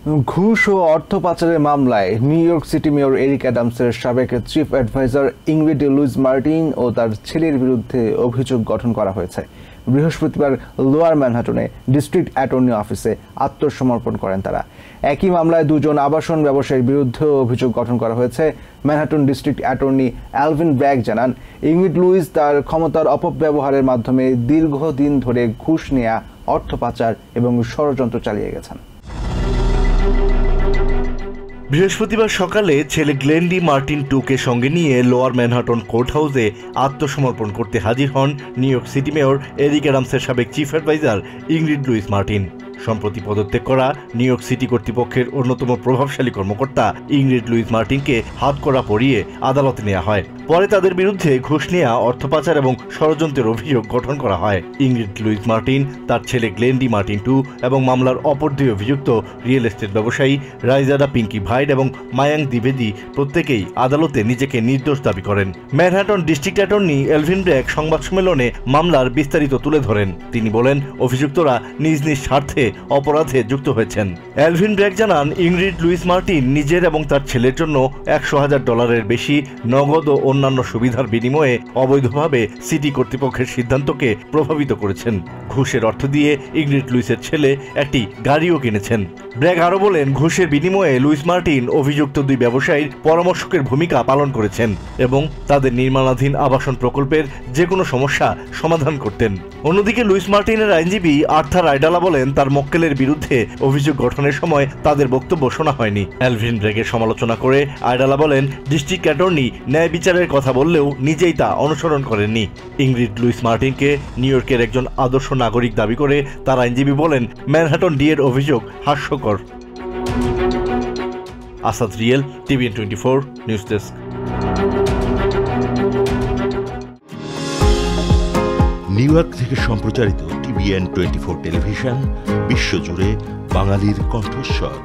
ঘুষ ও অর্থ পাচারের মামলায় New York City mayor Eric অ্যাডামসের সাবেক chief adviser Ingrid Lewis Martin ও তার ছেলের বিরুদ্ধে অভিযোগ গঠন করা হয়েছে। বৃহস্পতিবার লোয়ার ম্যানহাটনে ডিস্ট্রিক্ট অ্যাটর্নি অফিসে আত্মসমর্পণ করেন তারা। একই মামলায় দুজন আবাসন ব্যবসায়ীর বিরুদ্ধেও অভিযোগ গঠন করা হয়েছে। Manhattan district attorney Alvin brag জানান, ইংরিড লুইস তার ক্ষমতার অপব্যবহারের মাধ্যমে দীর্ঘদিন ধরে ঘুষ নেওয়া, অর্থ পাচার এবং ষড়যন্ত্র চালিয়ে গেছেন। বৃহস্পতিবার সকালে ছেলে গ্লেন মার্টিন টুকে সঙ্গে নিয়ে লোয়ার ম্যানহাটন কোর্ট হাউসে আত্মসমর্পণ করতে হাজির হন New York City mayor Eric অ্যাডামসের সাবেক chief adviser Ingrid Lewis Martin. সম্প্রতি পদত্যাগ করা নিউ ইয়র্ক সিটি কর্তৃপক্ষের অন্যতম প্রভাবশালী কর্মকর্তা ইংরিড লুইস মার্টিনকে হাতকড়া পরিয়ে আদালতে নেওয়া হয়। পরে তাদের বিরুদ্ধে ঘুষ নেওয়া, অর্থ পাচার এবং ষড়যন্ত্রের অভিযোগ গঠন করা হয়। ইংরিড লুইস মার্টিন, তার ছেলে গ্লেন মার্টিন টু এবং মামলার অপর দুই অভিযুক্ত রিয়েল এস্টেট ব্যবসায়ী রাইজাডা পিঙ্কি ভাইড এবং মায়াং দ্বিবেদী প্রত্যেকেই আদালতে নিজেকে নির্দোষ দাবি করেন। Manhattan district attorney Elvin brag সংবাদ সম্মেলনে মামলার বিস্তারিত তুলে ধরেন। তিনি বলেন, অভিযুক্তরা নিজ নিজ স্বার্থে অপরাধে যুক্ত হয়েছেন। এলভিন ব্র্যাগ জানান, ইংরিড লুইস মার্টিন নিজের এবং তার ছেলের জন্য $100,000 বেশি নগদ ও অন্যান্য সুবিধার বিনিময়ে অবৈধভাবে সিটি কর্তৃপক্ষের সিদ্ধান্তকে প্রভাবিত করেছেন। ঘুষের অর্থ দিয়ে ইংরিড লুইসের ছেলে একটি গাড়িও কিনেছেন। ব্র্যাগ আরও বলেন, ঘুষের বিনিময়ে লুইস মার্টিন অভিযুক্ত দুই ব্যবসায়ীর পরামর্শকের ভূমিকা পালন করেছেন এবং তাদের নির্মাণাধীন আবাসন প্রকল্পের যে কোনো সমস্যা সমাধান করতেন। অন্যদিকে লুইস মার্টিনের আইনজীবী আর্থার আইডালা বলেন, তার মক্কেলের বিরুদ্ধে অভিযোগ গঠনের সময় তাদের বক্তব্য শোনা হয়নি। এলভিন ব্র্যাগের সমালোচনা করে আইডালা বলেন, ডিস্ট্রিক্ট অ্যাটর্নি ন্যায় বিচারের কথা বললেও নিজেই তা অনুসরণ করেননি। ইংরিড লুইস মার্টিনকে নিউ ইয়র্কের একজন আদর্শ নাগরিক দাবি করে তার আইনজীবী বলেন, ম্যানহাটন ডিএর অভিযোগ হাস্যকর। Asad real, TVN 24 news desk. New York থেকে সম্প্রচারিত TVN 24 টেলিভিশন বিশ্বজুড়ে বাঙালির কণ্ঠস্বর।